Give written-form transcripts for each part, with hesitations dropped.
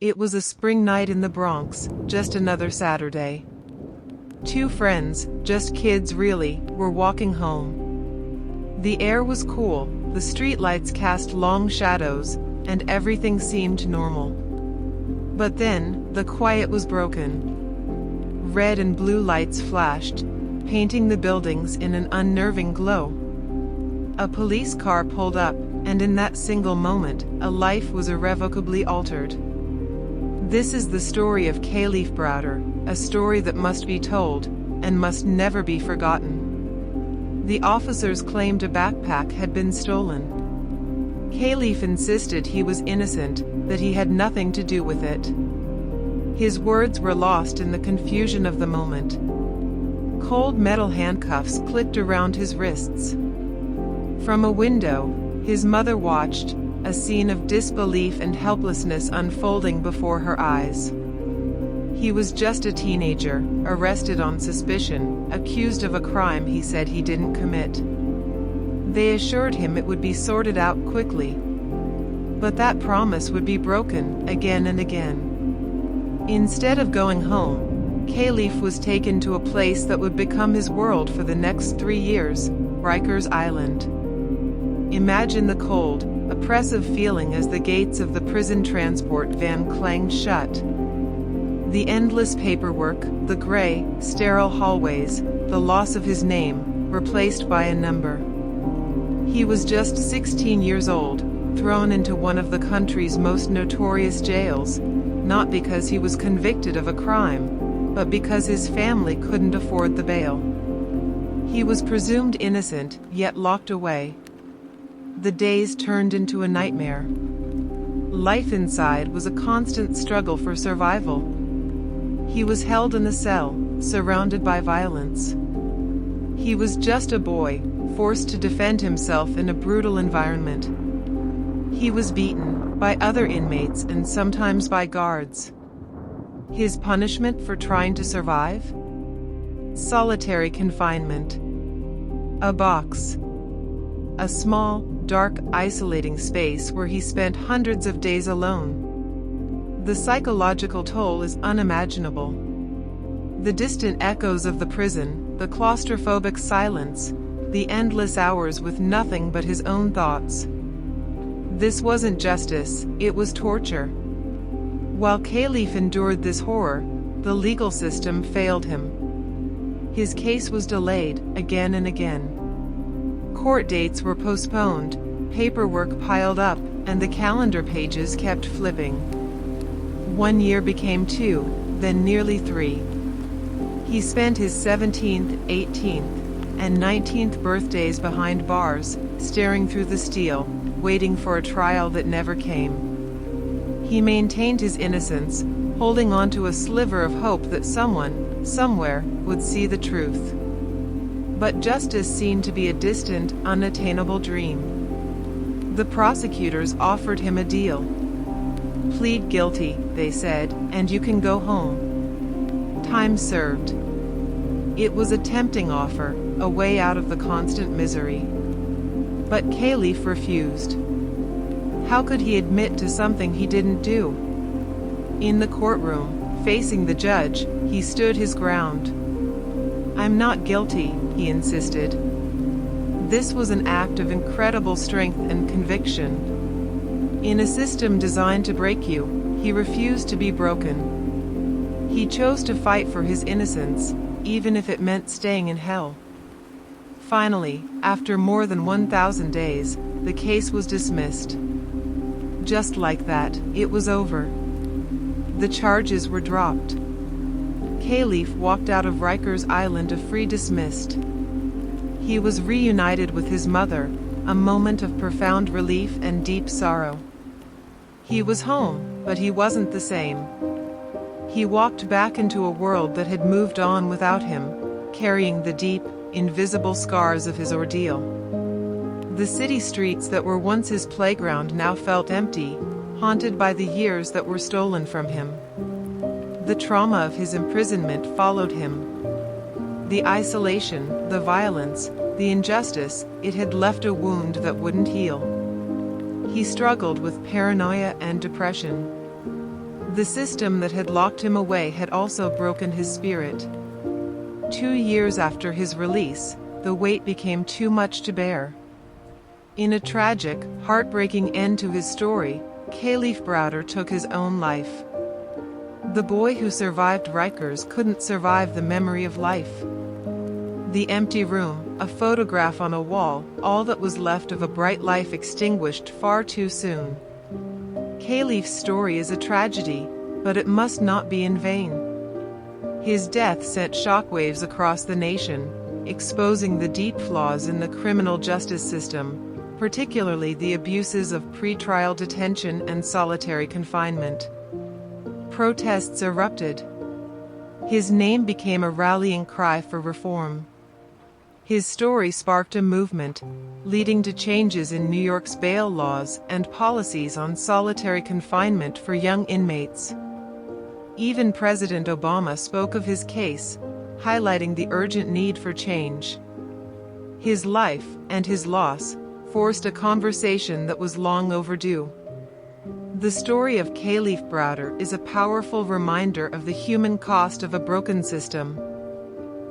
It was a spring night in the Bronx, just another Saturday. Two friends, just kids really, were walking home. The air was cool, the streetlights cast long shadows, and everything seemed normal. But then, the quiet was broken. Red and blue lights flashed, painting the buildings in an unnerving glow. A police car pulled up, and in that single moment, a life was irrevocably altered. This is the story of Kalief Browder, a story that must be told, and must never be forgotten. The officers claimed a backpack had been stolen. Kalief insisted he was innocent, that he had nothing to do with it. His words were lost in the confusion of the moment. Cold metal handcuffs clicked around his wrists. From a window, his mother watched, a scene of disbelief and helplessness unfolding before her eyes. He was just a teenager, arrested on suspicion, accused of a crime he said he didn't commit. They assured him it would be sorted out quickly. But that promise would be broken, again and again. Instead of going home, Kalief was taken to a place that would become his world for the next 3 years, Rikers Island. Imagine the cold, oppressive feeling as the gates of the prison transport van clanged shut. The endless paperwork, the gray, sterile hallways, the loss of his name, replaced by a number. He was just 16 years old, thrown into one of the country's most notorious jails, not because he was convicted of a crime, but because his family couldn't afford the bail. He was presumed innocent, yet locked away. The days turned into a nightmare. Life inside was a constant struggle for survival. He was held in a cell, surrounded by violence. He was just a boy, forced to defend himself in a brutal environment. He was beaten, by other inmates and sometimes by guards. His punishment for trying to survive? Solitary confinement. A box. A small, dark, isolating space where he spent hundreds of days alone. The psychological toll is unimaginable. The distant echoes of the prison, the claustrophobic silence, the endless hours with nothing but his own thoughts. This wasn't justice, it was torture. While Kalief endured this horror, the legal system failed him. His case was delayed, again and again. Court dates were postponed, paperwork piled up, and the calendar pages kept flipping. 1 year became 2, then nearly 3. He spent his 17th, 18th, and 19th birthdays behind bars, staring through the steel, waiting for a trial that never came. He maintained his innocence, holding on to a sliver of hope that someone, somewhere, would see the truth. But justice seemed to be a distant, unattainable dream. The prosecutors offered him a deal. Plead guilty, they said, and you can go home. Time served. It was a tempting offer, a way out of the constant misery. But Kalief refused. How could he admit to something he didn't do? In the courtroom, facing the judge, he stood his ground. "I'm not guilty," he insisted. This was an act of incredible strength and conviction. In a system designed to break you, he refused to be broken. He chose to fight for his innocence, even if it meant staying in hell. Finally, after more than 1,000 days, the case was dismissed. Just like that, it was over. The charges were dropped. Kalief walked out of Rikers Island a free dismissed. He was reunited with his mother, a moment of profound relief and deep sorrow. He was home, but he wasn't the same. He walked back into a world that had moved on without him, carrying the deep, invisible scars of his ordeal. The city streets that were once his playground now felt empty, haunted by the years that were stolen from him. The trauma of his imprisonment followed him. The isolation, the violence, the injustice, it had left a wound that wouldn't heal. He struggled with paranoia and depression. The system that had locked him away had also broken his spirit. 2 years after his release, the weight became too much to bear. In a tragic, heartbreaking end to his story, Kalief Browder took his own life. The boy who survived Rikers couldn't survive the memory of life. The empty room, a photograph on a wall, all that was left of a bright life extinguished far too soon. Kalief's story is a tragedy, but it must not be in vain. His death sent shockwaves across the nation, exposing the deep flaws in the criminal justice system, particularly the abuses of pretrial detention and solitary confinement. Protests erupted. His name became a rallying cry for reform. His story sparked a movement, leading to changes in New York's bail laws and policies on solitary confinement for young inmates. Even President Obama spoke of his case, highlighting the urgent need for change. His life, and his loss, forced a conversation that was long overdue. The story of Kalief Browder is a powerful reminder of the human cost of a broken system.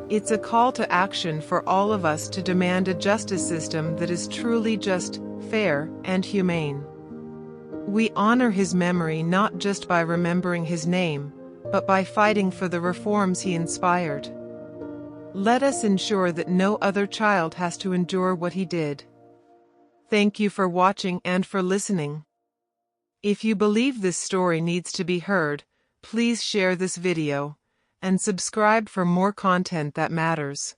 It's a call to action for all of us to demand a justice system that is truly just, fair, and humane. We honor his memory not just by remembering his name, but by fighting for the reforms he inspired. Let us ensure that no other child has to endure what he did. Thank you for watching and for listening. If you believe this story needs to be heard, please share this video and subscribe for more content that matters.